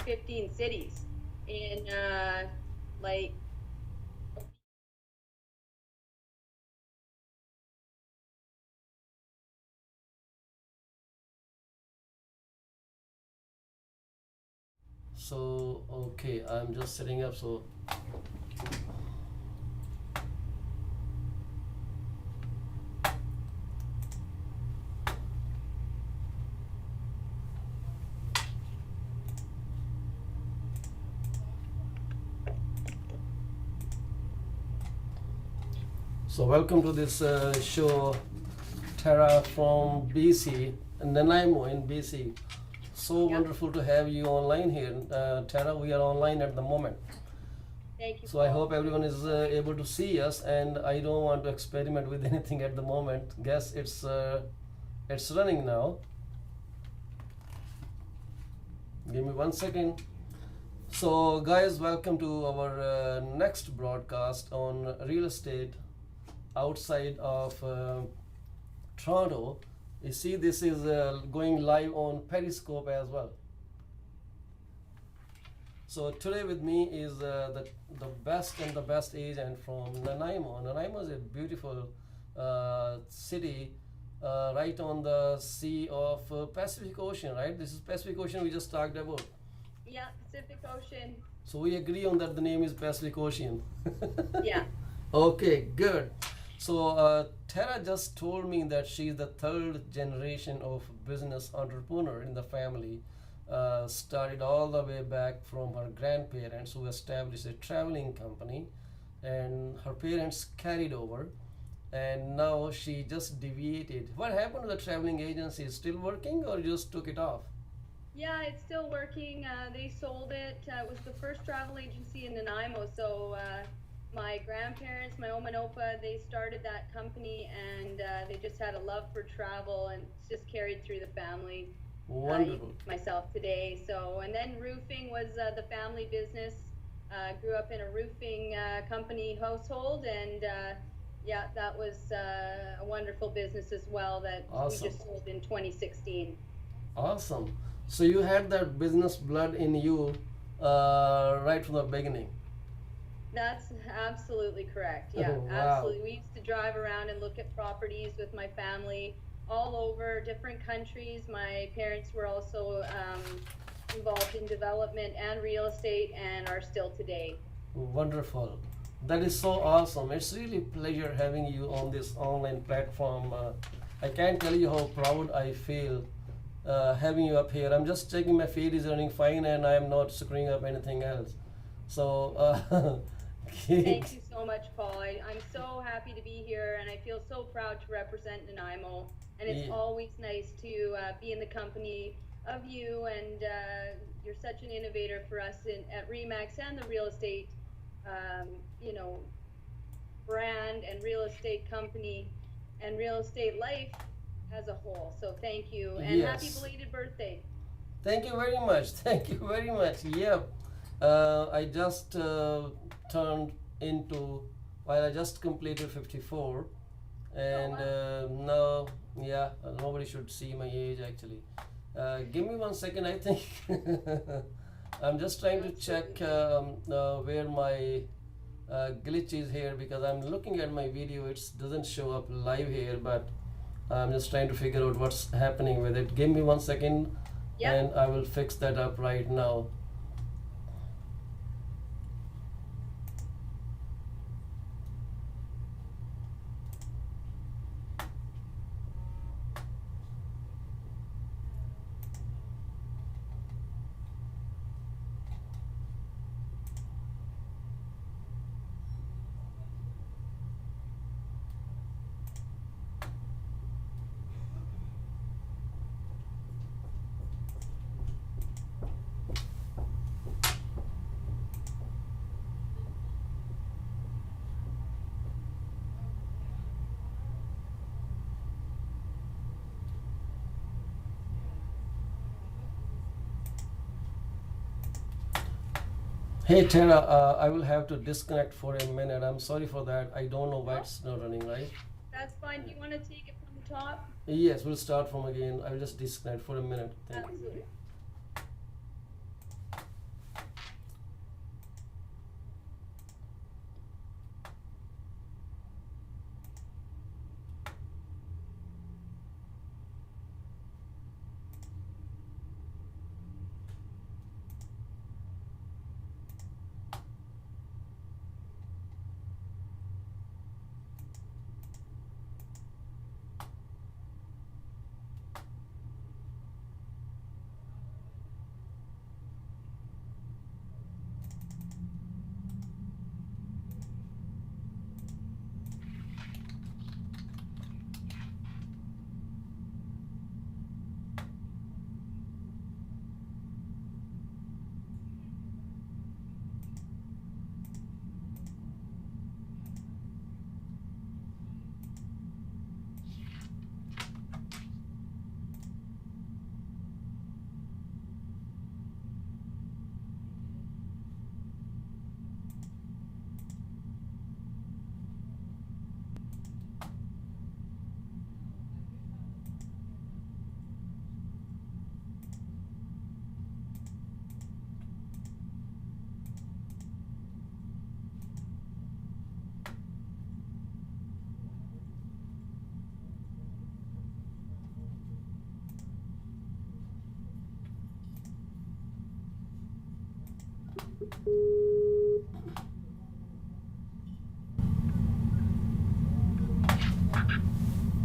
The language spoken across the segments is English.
15 cities in like So, okay, I'm just setting up. So welcome to this show, Tara from BC, Nanaimo in BC. So Yep. wonderful to have you online here, Tara. We are online at the moment. Thank you, So I Paul. hope everyone is able to see us, and I don't want to experiment with anything at the moment. Guess it's running now. Give me 1 second. So, guys, welcome to our next broadcast on real estate outside of Toronto. You see, this is going live on Periscope as well. So today with me is the best and the best agent from Nanaimo. Nanaimo is a beautiful city right on the sea of Pacific Ocean, right? This is Pacific Ocean we just talked about. Yeah, Pacific Ocean. So we agree on that the name is Pacific Ocean. Yeah. Okay, good. So Tara just told me that she's the third generation of business entrepreneur in the family. Started all the way back from her grandparents who established a traveling company, and her parents carried over, and now she just deviated. What happened to the traveling agency? Is still working or just took it off? Yeah, it's still working. They sold it. It was the first travel agency in Nanaimo. So my grandparents, my Oma and Opa, they started that company, and they just had a love for travel, and it's just carried through the family. Even Wonderful. myself today. So, and then roofing was the family business. Grew up in a roofing company household, and yeah, that was a wonderful business as well that we Awesome. just sold in 2016. Awesome. So you had that business blood in you right from the beginning. That's absolutely correct. Yeah, Wow. absolutely. We used to drive around and look at properties with my family all over different countries. My parents were also involved in development and real estate and are still today. Wonderful. That is so awesome. It's really pleasure having you on this online platform. I can't tell you how proud I feel having you up here. I'm just checking my feed is running fine and I'm not screwing up anything else. So, Thank you so much, Paul. I'm so happy to be here and I feel so proud to represent Nanaimo. And it's yeah, always nice to be in the company of you, and you're such an innovator for us at Remax and the real estate, um, you know, brand and real estate company and real estate life as a whole. So thank you and happy yes. belated birthday. Thank you very much. Thank you very much. Yep. I just turned into, well, I just completed 54, Oh, and wow. now, yeah, nobody should see my age actually. Give me 1 second, I think. I'm just trying to check Absolutely. where my glitch is here because I'm looking at my video. It doesn't show up live here, but I'm just trying to figure out what's happening with it. Give me 1 second, Yep. and I will fix that up right now. Hey Tara, I will have to disconnect for a minute. I'm sorry for that. I don't know why No, it's not running, right? that's fine. Do you want to take it from the top? Yes, we'll start from again. I will just disconnect for a minute. Thank you. Absolutely.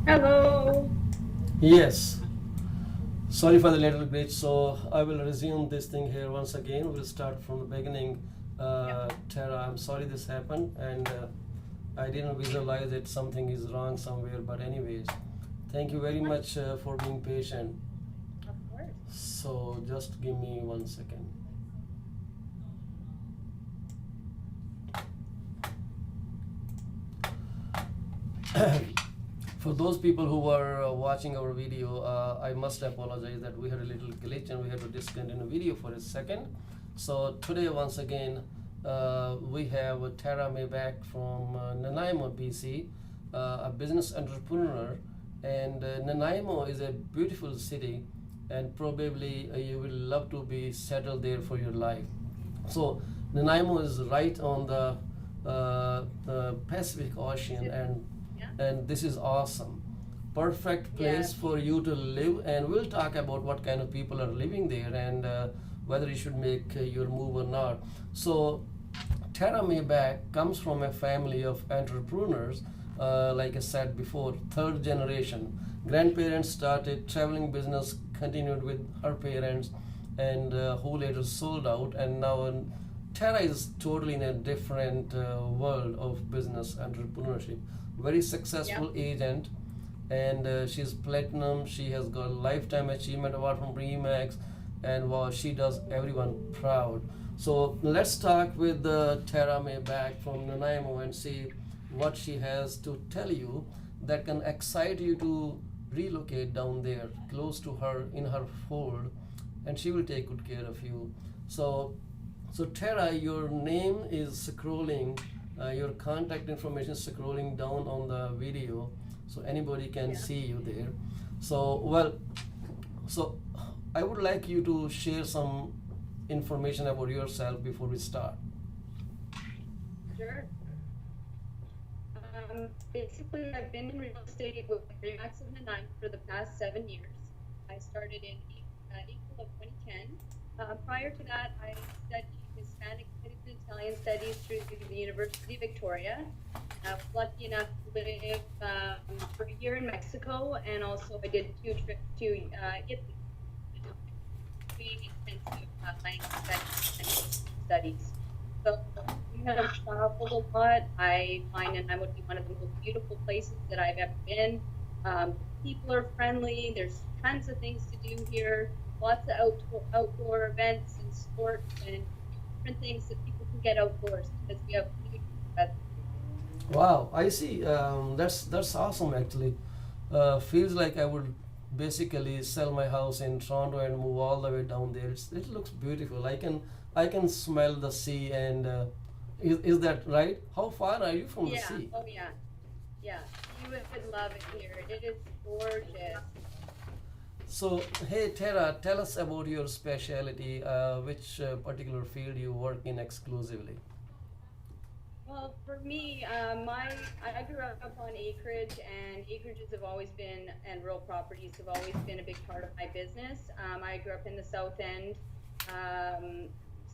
Hello. Yes. Sorry for the little glitch. So I will resume this thing here once again. We'll start from the beginning. Yep. Tara, I'm sorry this happened, and I didn't visualize that something is wrong somewhere. But anyways, thank you very much for being patient. Of course. So just give me 1 second. For those people who were watching our video, I must apologize that we had a little glitch and we had to discontinue video for a second. So today, once again, we have Tara May back from Nanaimo, BC, a business entrepreneur. And Nanaimo is a beautiful city, and probably you will love to be settled there for your life. So Nanaimo is right on the Pacific Ocean, Yeah. and this is awesome. Perfect place Yeah. for you to live, and we'll talk about what kind of people are living there and whether you should make your move or not. So Tara Mayback comes from a family of entrepreneurs, like I said before, third generation. Grandparents started traveling business, continued with her parents, and who later sold out. And now Tara is totally in a different world of business entrepreneurship. Very successful agent, and she's platinum. She has got lifetime achievement award from Remax, and wow, she does everyone proud. So let's talk with Tara May back from Nanaimo and see what she has to tell you that can excite you to relocate down there, close to her, in her fold, and she will take good care of you. So Tara, your name is scrolling, your contact information is scrolling down on the video, so anybody can see you there. So I would like you to share some information about yourself before we start. Sure. Basically, I've been in real estate with Remax of Nanaimo for the past 7 years. I started in April of 2010. Prior to that, I studied Hispanic and Italian studies through the University of Victoria. I was lucky enough to live for a year in Mexico, and also I did 2 trips to Italy, doing intensive language studies. So we have traveled a lot. I find Nanaimo to be one of the most beautiful places that I've ever been. People are friendly. There's tons of things to do here. Lots of outdoor events and sports and different things that people can get outdoors because we have beautiful weather. Wow, I see. That's awesome actually. Feels like I would basically sell my house in Toronto and move all the way down there. It looks beautiful. I can smell the sea and is that right? How far are you from the Yeah. sea? Oh yeah. Yeah. You would love it here. It is gorgeous. So hey Tara, tell us about your specialty. Which particular field you work in exclusively? Well, for me, I grew up on acreage, and acreages have always been, and rural properties have always been a big part of my business. I grew up in the South End.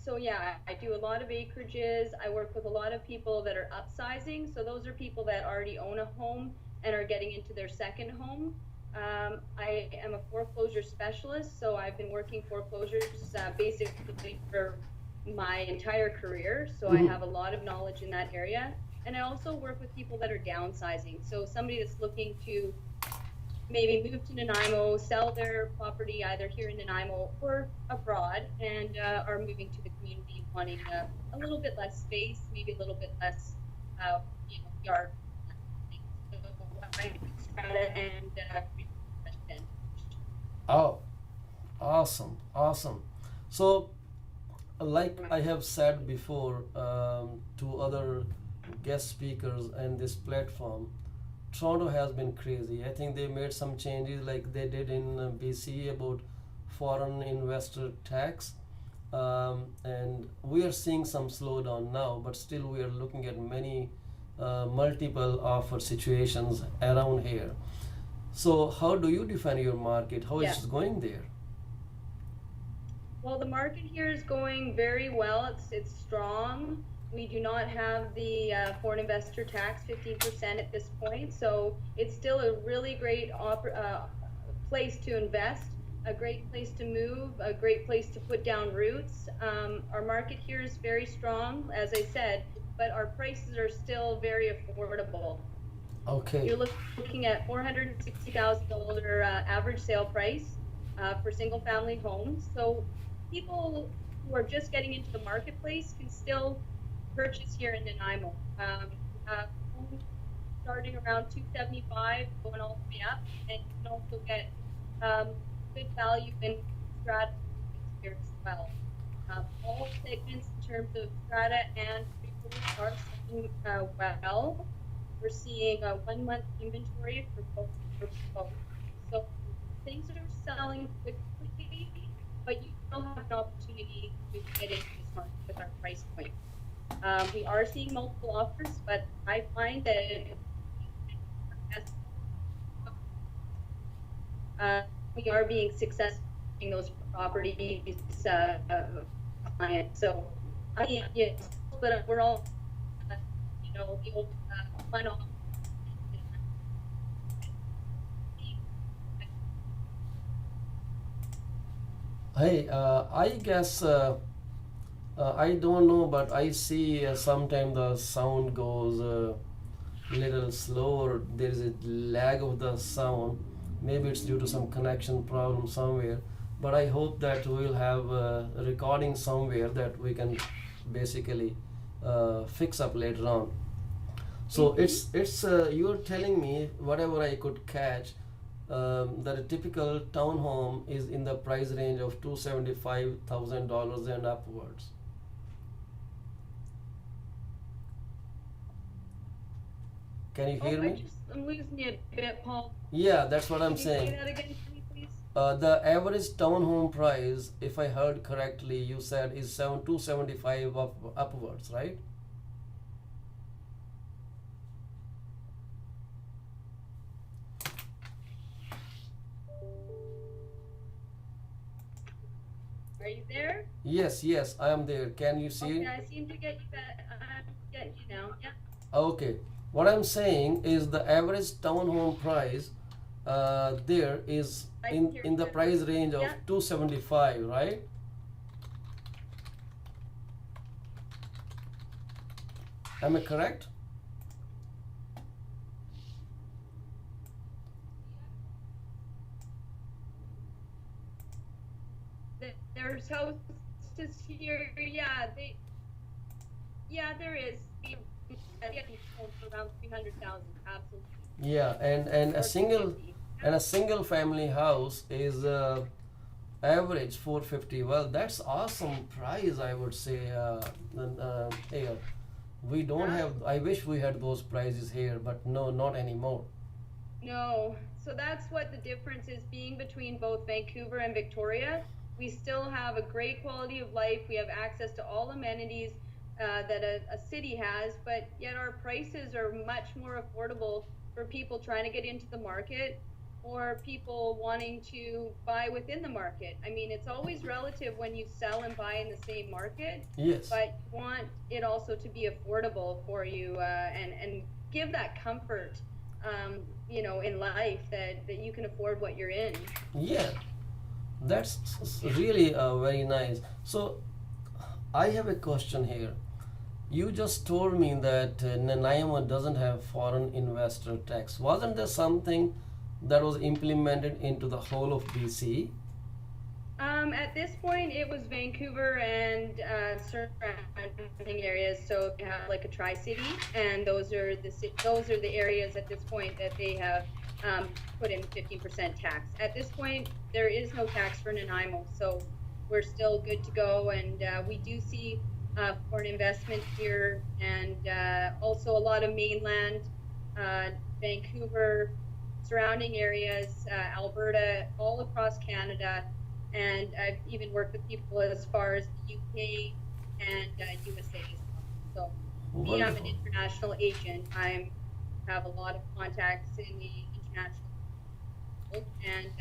So yeah, I do a lot of acreages. I work with a lot of people that are upsizing. So those are people that already own a home and are getting into their second home. I am a foreclosure specialist, so I've been working foreclosures basically for my entire career. So I have a lot of knowledge in that area. And I also work with people that are downsizing. So somebody that's looking to maybe move to Nanaimo, sell their property either here in Nanaimo or abroad, and are moving to the community, wanting a little bit less space, maybe a little bit less, yard. So I strata and residential. Oh, awesome, awesome. So like I have said before to other guest speakers and this platform, Toronto has been crazy. I think they made some changes like they did in BC about foreign investor tax. And we are seeing some slowdown now, but still we are looking at many multiple offer situations around here. So how do you define your market? How is Yeah. it going there? Well, the market here is going very well. It's strong. We do not have the foreign investor tax, 15% at this point, so it's still a really great place to invest, a great place to move, a great place to put down roots. Our market here is very strong, as I said, but our prices are still very affordable. Okay. You're looking at $460,000 average sale price for single family homes. So people who are just getting into the marketplace can still purchase here in Nanaimo. Homes starting around 275, going all the way up, and you can also get good value in strata here as well. All segments in terms of strata and pre-approvals are selling well. We're seeing a 1 month inventory for both. So things are selling quickly, but you still have an opportunity to get into this market with our price point. We are seeing multiple offers, but I find that we are being successful in those properties clients. So I think yes, but we're all the old one off. Hey, I guess I don't know, but I see sometimes the sound goes little slower. There is a lag of the sound. Maybe it's due to some connection problem somewhere. But I hope that we'll have a recording somewhere that we can basically fix up later on. So it's you're telling me whatever I could catch that a typical townhome is in the price range of $275,000 and upwards. Can you Oh, hear me? I'm losing you a bit, Paul. Yeah, that's what I'm Can you say saying. that again for me, please? The average townhome price, if I heard correctly, you said is 275 upwards, right? Are you there? Yes, yes, I am there. Can you Okay, see? I seem to get you back. I'm getting you now. Yeah. Okay. What I'm saying is the average townhome price there is I can in hear in the you. price range of Yeah. 275, right? Am I correct? There's houses here. Yeah, there is. Yeah, for around 300,000. Absolutely. Yeah, and a Or single 250. Yeah. and a single family house is average 450. Well, that's awesome price, I would say. Here, we don't Yeah. have. I wish we had those prices here, but no, not anymore. No. So that's what the difference is being between both Vancouver and Victoria. We still have a great quality of life. We have access to all amenities that a city has, but yet our prices are much more affordable for people trying to get into the market or people wanting to buy within the market. I mean, it's always relative when you sell and buy in the same market, Yes. but you want it also to be affordable for you and give that comfort in life that you can afford what you're in. Yeah, that's really very nice. So I have a question here. You just told me that Nanaimo doesn't have foreign investor tax. Wasn't there something that was implemented into the whole of BC? At this point, it was Vancouver and surrounding areas. So you have like a tri-city, and those are the areas at this point that they have put in 15% tax. At this point, there is no tax for Nanaimo, so we're still good to go. And we do see foreign investment here, and also a lot of mainland, uh, Vancouver, surrounding areas, Alberta, all across Canada, and I've even worked with people as far as the UK and USA as well. So, me, I'm an Wonderful. international agent. I have a lot of contacts in the international world, and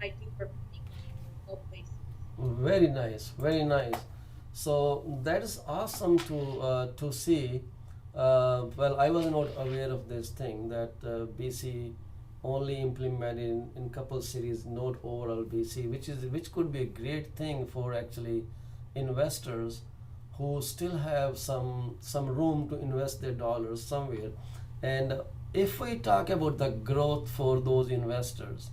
I do work with people in all places. Very nice, very nice. So that is awesome to see. Well, I was not aware of this thing that BC only implemented in couple cities, not overall BC, which could be a great thing for actually investors who still have some room to invest their dollars somewhere. And if we talk about the growth for those investors,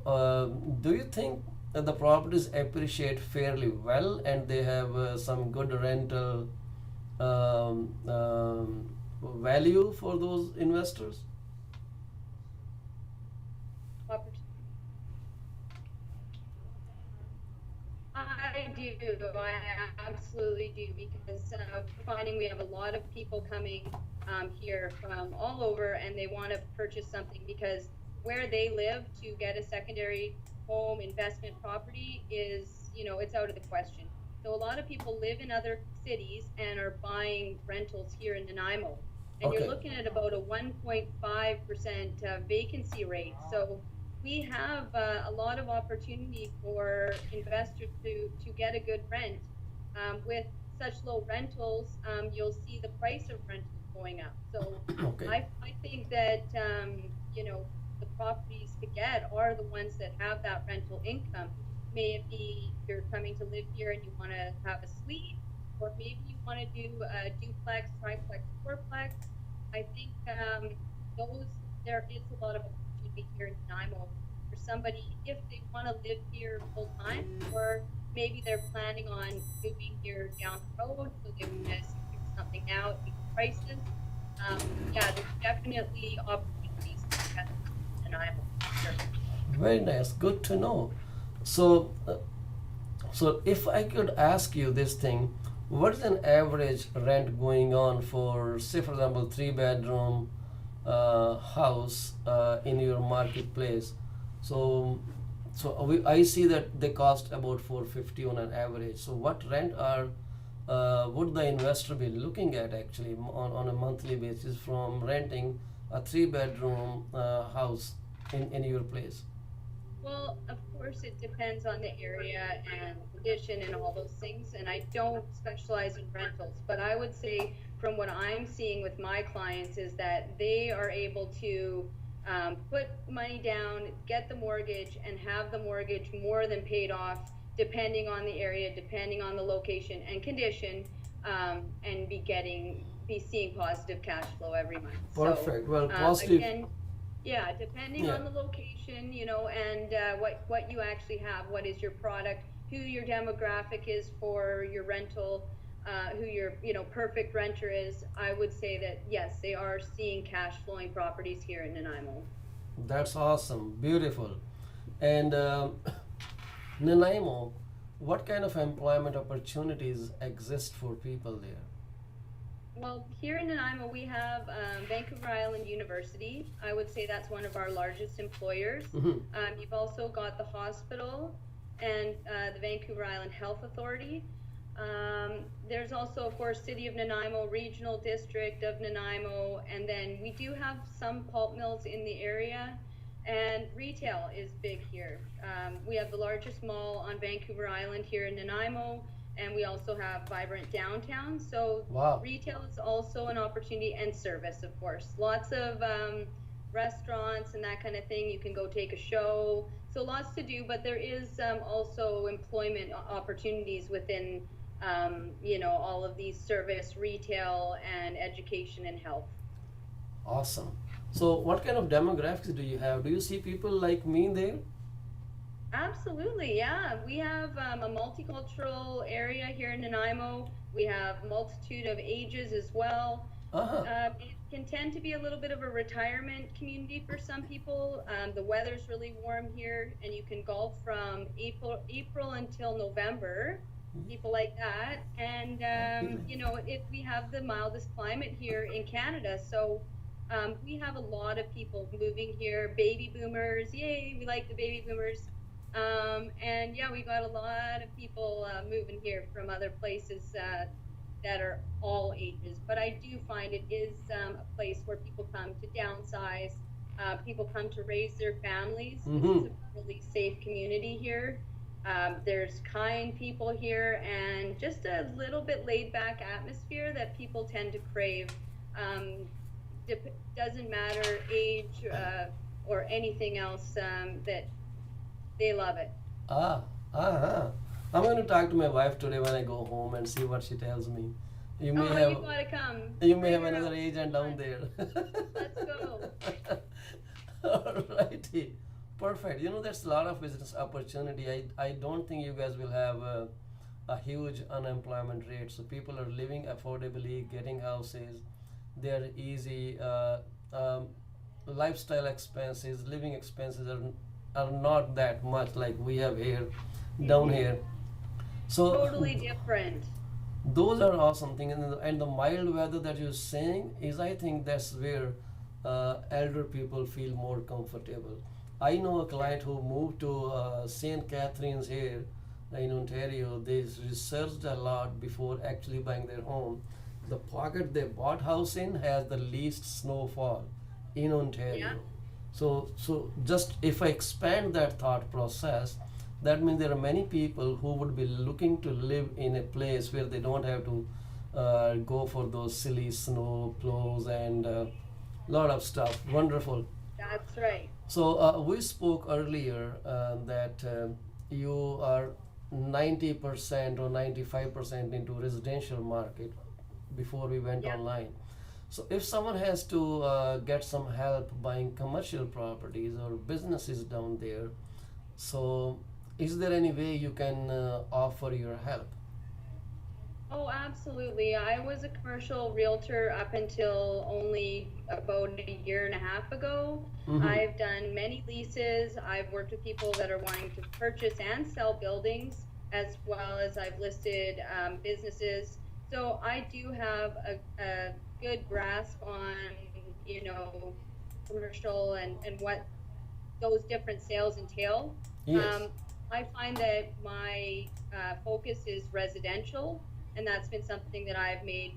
do you think that the properties appreciate fairly well and they have some good rental value for those investors? I do. I absolutely do because we're finding we have a lot of people coming here from all over and they want to purchase something because where they live to get a secondary home investment property is, it's out of the question. So a lot of people live in other cities and are buying rentals here in Nanaimo. And you're Okay. looking at about a 1.5% vacancy rate. So we have a lot of opportunity for investors to get a good rent. With such low rentals, you'll see the price of rentals going up. So Okay. I think that, the properties to get are the ones that have that rental income. May it be you're coming to live here and you want to have a suite, or maybe you want to do a duplex, triplex, fourplex. I think those there is a lot of opportunity here in Nanaimo for somebody if they want to live here full time, or maybe they're planning on moving here down the road, so they want to secure something now at these prices. Yeah, there's definitely opportunities to invest in Nanaimo. Sure. Very nice. Good to know. So, so if I could ask you this thing, what is an average rent going on for, say, for example, three-bedroom house in your marketplace? So, I see that they cost about 450 on an average. So, what rent are would the investor be looking at actually on a monthly basis from renting a three-bedroom house in your place? Well, of course, it depends on the area and condition and all those things. And I don't specialize in rentals, but I would say from what I'm seeing with my clients is that they are able to put money down, get the mortgage, and have the mortgage more than paid off, depending on the area, depending on the location and condition, and be seeing positive cash flow every month. So Perfect. Well, positive. again, yeah, depending Yeah. on the location, and what you actually have, what is your product, who your demographic is for your rental, who your perfect renter is. I would say that yes, they are seeing cash flowing properties here in Nanaimo. That's awesome. Beautiful. And Nanaimo, what kind of employment opportunities exist for people there? Well, here in Nanaimo, we have Vancouver Island University. I would say that's one of our largest employers. Hmm. You've also got the hospital and the Vancouver Island Health Authority. There's also, of course, City of Nanaimo, Regional District of Nanaimo, and then we do have some pulp mills in the area, and retail is big here. We have the largest mall on Vancouver Island here in Nanaimo, and we also have vibrant downtown. So Wow. retail is also an opportunity, and service, of course. Lots of restaurants and that kind of thing. You can go take a show. So lots to do, but there is also employment opportunities within all of these service, retail, and education and health. Awesome. So, what kind of demographics do you have? Do you see people like me there? Absolutely, yeah. We have a multicultural area here in Nanaimo. We have a multitude of ages as well. Uh-huh. It can tend to be a little bit of a retirement community for some people. The weather's really warm here, and you can golf from April until November. People like that, and we have the mildest climate here in Canada, so we have a lot of people moving here. Baby boomers, yay! We like the baby boomers. And yeah, we got a lot of people moving here from other places that are all ages. But I do find it is a place where people come to downsize. People come to raise their families. This is Mm-hmm. a really safe community here. There's kind people here and just a little bit laid back atmosphere that people tend to crave. Um, doesn't matter age or anything else, that they love it. Ah, ah. I'm going to talk to my wife today when I go home and see what she tells me. You may Oh, have you gotta come. you may Bring have her another out. agent Come down on. there. Let's go. Alrighty. Perfect. You know, that's a lot of business opportunity. I don't think you guys will have a huge unemployment rate. So people are living affordably, getting houses. They're easy. Lifestyle expenses, living expenses are not that much like we have here, down Hmm. here. So Totally different. those are awesome things, and the mild weather that you're saying is, I think that's where elder people feel more comfortable. I know a Yeah. client who moved to St. Catharines here in Ontario. They researched a lot before actually buying their home. The pocket they bought house in has the least snowfall in Yeah. Ontario. So just if I expand that thought process, that means there are many people who would be looking to live in a place where they don't have to go for those silly snow plows and lot of stuff. Wonderful. That's right. So we spoke earlier that you are 90% or 95% into residential market before we went Yep. online. So if someone has to get some help buying commercial properties or businesses down there, so is there any way you can offer your help? Oh, absolutely. I was a commercial realtor up until only about a year and a half ago. Mm-hmm. I've done many leases. I've worked with people that are wanting to purchase and sell buildings, as well as I've listed businesses. So I do have a good grasp on, you know, commercial and what those different sales entail. Yes. Um, I find that my focus is residential, and that's been something that I've made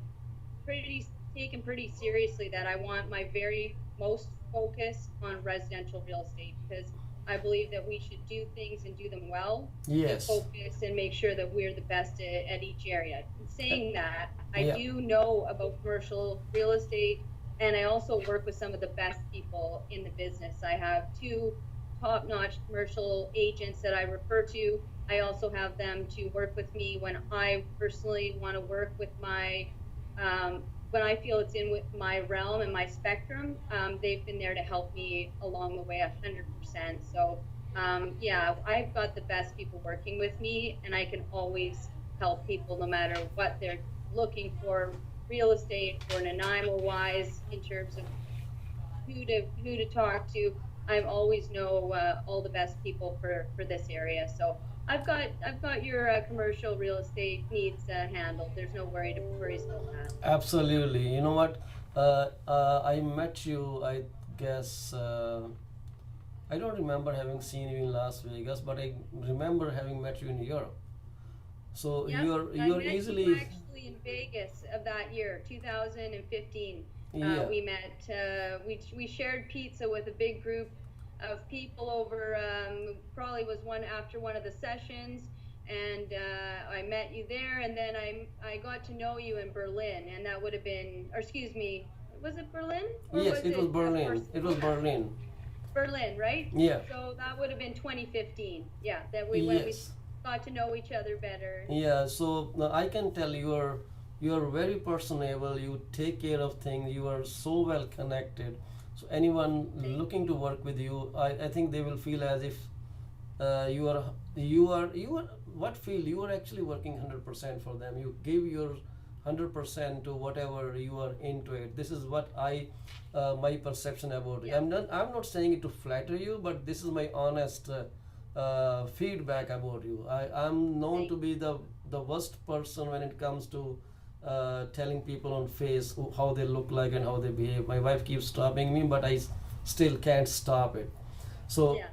pretty taken pretty seriously. That I want my very most focus on residential real estate because I believe that we should do things and do them well and Yes. focus and make sure that we're the best at each area. In Uh, saying that, I yeah. do know about commercial real estate and I also work with some of the best people in the business. I have two top-notch commercial agents that I refer to. I also have them to work with me when I personally want to work with my when I feel it's in with my realm and my spectrum. They've been there to help me along the way 100%. So yeah, I've got the best people working with me, and I can always help people no matter what they're looking for, real estate or Nanaimo wise, in terms of who to talk to. I always know all the best people for this area. So I've got your commercial real estate needs handled. There's no worries about that. Absolutely. You know what? I met you, I guess, I don't remember having seen you in Las Vegas, but I remember having met you in Europe. So Yep, I you're met you easily, actually in Vegas of that year, 2015. yeah. We met. We shared pizza with a big group of people over. Probably was one after one of the sessions, and I met you there. And then I got to know you in Berlin, and that would have been, or excuse me, was it Berlin or Yes, was it was it Berlin. It was Barcelona? Berlin. Berlin, right? Yeah. So that would have been 2015. Yeah, that we when we Yes. got to know each other better. Yeah, so I can tell you are very personable. You take care of things. You are so well connected. So anyone Thank looking to you. work with you, I think they will feel as if you are what feel you are actually working 100% for them. You give your 100% to whatever you are into it. This is what I my perception about it. Yeah. I'm not saying it to flatter you, but this is my honest feedback about you. I'm known to Thank be you. the worst person when it comes to telling people on face how they look like and how they behave. My wife keeps stopping me, but still can't stop it. So Yeah.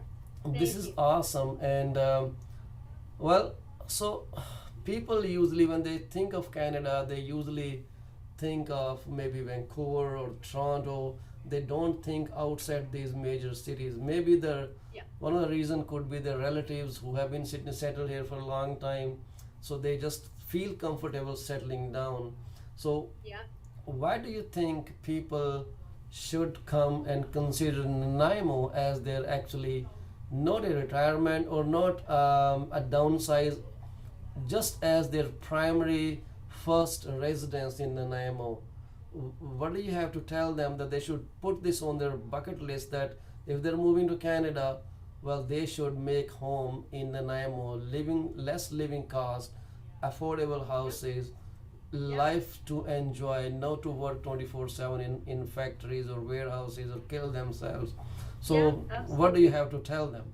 this Thank is you. awesome. And well, so people usually, when they think of Canada, they usually think of maybe Vancouver or Toronto. they don't think outside these major cities. Maybe the Yeah. one of the reason could be their relatives who have been sitting settled here for a long time, so they just feel comfortable settling down. So Yeah. why do you think people should come and consider Nanaimo as their actually not a retirement or not a downsize, just as their primary first residence in Nanaimo? What do you have to tell them that they should put this on their bucket list, that if they're moving to Canada, well, they should make home in Nanaimo, living less living cost, affordable Yep. houses, Yep. life to enjoy, not to work 24/7 in factories or warehouses or kill themselves. Yeah, So, what do you absolutely. have to tell them?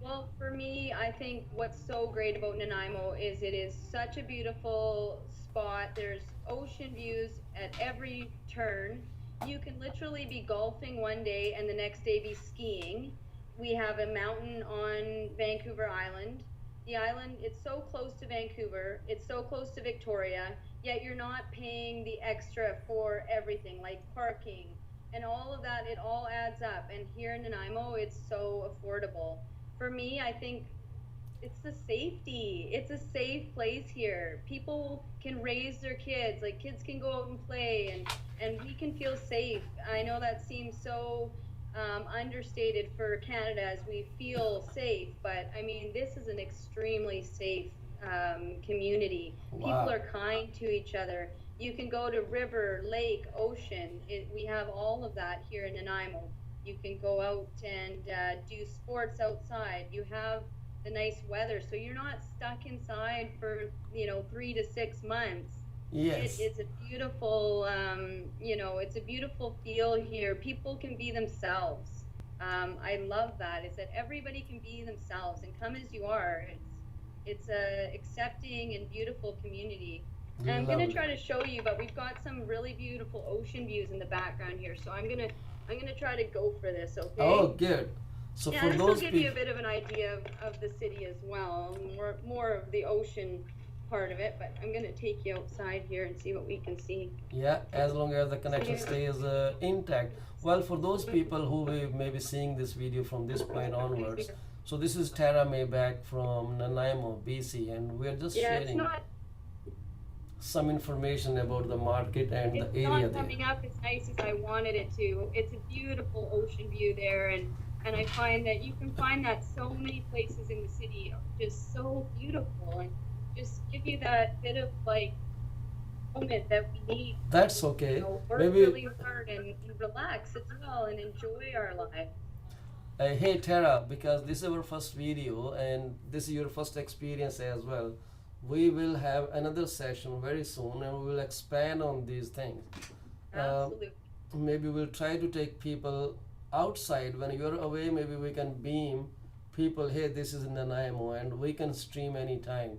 Well, for me, I think what's so great about Nanaimo is it is such a beautiful spot. There's ocean views at every turn. You can literally be golfing one day and the next day be skiing. We have a mountain on Vancouver Island. The island, it's so close to Vancouver, it's so close to Victoria, yet you're not paying the extra for everything like parking and all of that. It all adds up. And here in Nanaimo, it's so affordable. For me, I think it's the safety. It's a safe place here. People can raise their kids. Like kids can go out and play, and we can feel safe. I know that seems so understated for Canada as we feel safe, but I mean this is an extremely safe community. People Wow. are kind to each other. You can go to river, lake, ocean. We have all of that here in Nanaimo. You can go out and do sports outside. You have the nice weather, so you're not stuck inside for 3 to 6 months. It Yes, is a beautiful, it's a beautiful feel here. People can be themselves. I love that. Is that everybody can be themselves and come as you are. It's a accepting and beautiful community. And I'm gonna lovely. try to show you, but we've got some really beautiful ocean views in the background here. So I'm gonna try to go for this, Oh, okay? good. So Yeah, for this will those give you a people, bit of an idea of the city as well, more of the ocean part of it. But I'm gonna take you outside here and see what we can see. yeah, as long as the So connection here, stays intact. Well, for those people who may be seeing this video from this point onwards, so this is Tara Mayback from Nanaimo, BC, and we're just yeah, it's sharing not some information about the market and the it's area not there. coming up as nice as I wanted it to. It's a beautiful ocean view there, and I find that you can find that so many places in the city are just so beautiful and just give you that bit of like moment that we need That's to, okay. work Maybe, really hard and relax as well and enjoy our lives. hey Tara, because this is our first video and this is your first experience as well. We will have another session very soon and we will expand on these things. Uh, Absolutely. Maybe we'll try to take people outside when you're away. Maybe we can beam people, hey, this is in Nanaimo, and we can stream anytime.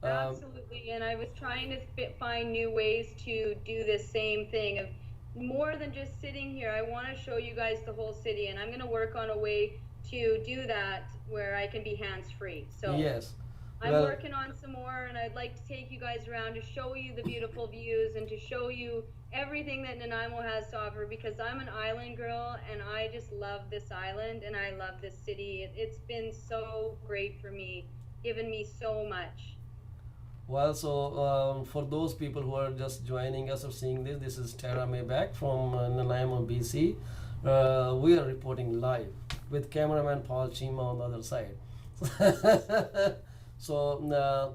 um, Absolutely. And I was trying to find new ways to do this same thing of more than just sitting here. I want to show you guys the whole city, and I'm going to work on a way to do that where I can be hands free. So yes, I'm well, working on some more, and I'd like to take you guys around to show you the beautiful views and to show you everything that Nanaimo has to offer because I'm an island girl and I just love this island and I love this city. It's been so great for me, given me so much. for those people who are just joining us or seeing this, this is Tara Mayback from Nanaimo, BC. We are reporting live with cameraman Paul Cheema on the other side. So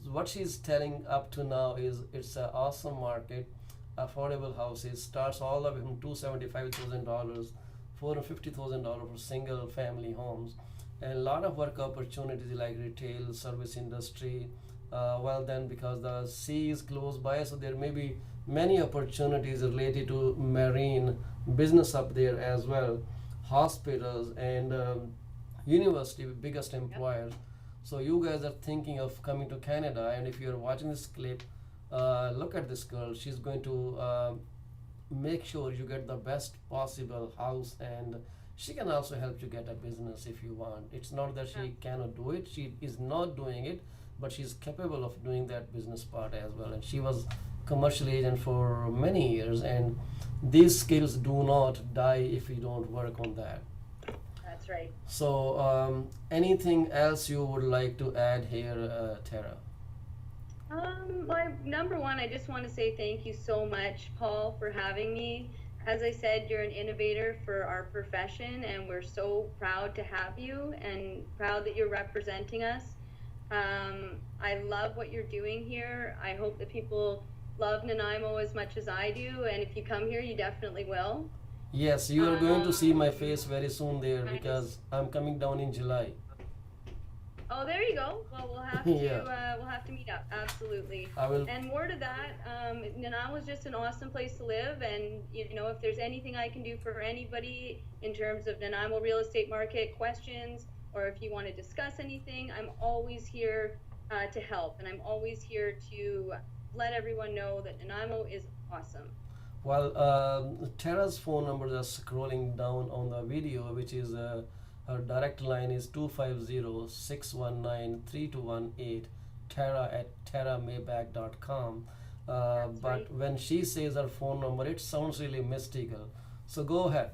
what she's telling up to now is it's an awesome market. Affordable houses starts all the way from $275,000, $450,000 for single family homes, and a lot of work opportunities like retail, service industry. Well, then because the sea is close by, so there may be many opportunities related to marine business up there as well, hospitals and university biggest Yep. employers. So you guys are thinking of coming to Canada, and if you're watching this clip, look at this girl. She's going to make sure you get the best possible house, and she can also help you get a business if you want. It's not that Yeah. she cannot do it, she is not doing it, but she's capable of doing that business part as well. And she was commercial agent for many years, and these skills do not die if you don't work on that. That's right. So, anything else you would like to add here, Tara? Well, number one, I just want to say thank you so much, Paul, for having me. As I said, you're an innovator for our profession, and we're so proud to have you and proud that you're representing us. I love what you're doing here. I hope that people love Nanaimo as much as I do, and if you come here, you definitely will. Yes, you are going to see my Um, face very soon there nice. because I'm coming down in July. Oh, there you go. Well, Yeah, we'll have to meet up. Absolutely. I will. And more to that, Nanaimo is just an awesome place to live. And you know, if there's anything I can do for anybody in terms of Nanaimo real estate market questions, or if you want to discuss anything, I'm always here to help, and I'm always here to let everyone know that Nanaimo is awesome. Well, Tara's phone number is scrolling down on the video, which is her direct line is 250-619-3218, Tara at taramayback.com. That's But right. when she says her phone number, it sounds really mystical. So go ahead.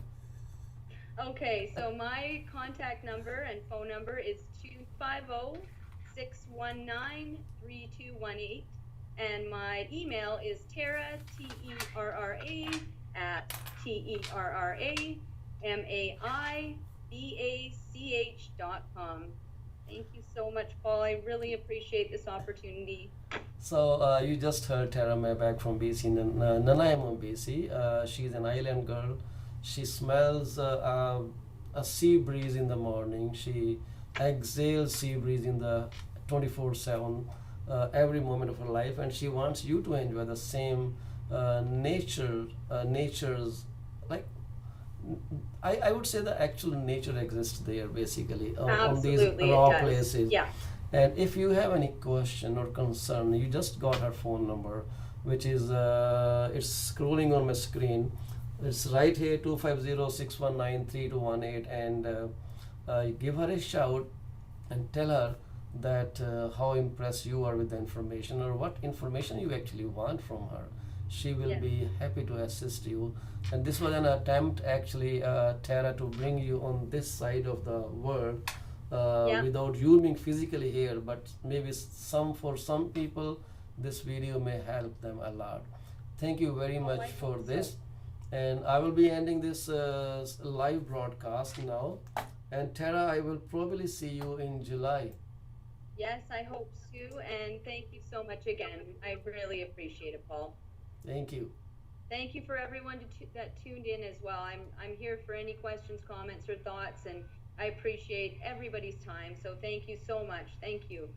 Okay, so my contact number and phone number is 250-619-3218, and my email is Tara, Terra, at terramaibach.com. Thank you so much, Paul. I really appreciate this opportunity. So you just heard Tara Mayback from BC, Nanaimo, BC. She's an island girl. She smells a sea breeze in the morning. She exhales sea breeze in the 24/7 every moment of her life, and she wants you to enjoy the same nature's like I would say the actual nature exists there basically on these Absolutely, it raw does. places. Yeah. And if you have any question or concern, you just got her phone number, which is it's scrolling on my screen. It's right here 250-619-3218, and give her a shout and tell her that how impressed you are with the information or what information you actually want from her. She will Yes. be happy to assist you. And this was an attempt, actually, Tara, to bring you on this side of the world Yeah. without you being physically here. But maybe some for some people, this video may help them a lot. Thank you very Oh, I much for hope so. this. And I will be ending this live broadcast now. And Tara, I will probably see you in July. Yes, I hope so. And thank you so much again. I really appreciate it, Paul. Thank you. Thank you for everyone that tuned in as well. I'm here for any questions, comments, or thoughts, and I appreciate everybody's time. So thank you so much. Thank you.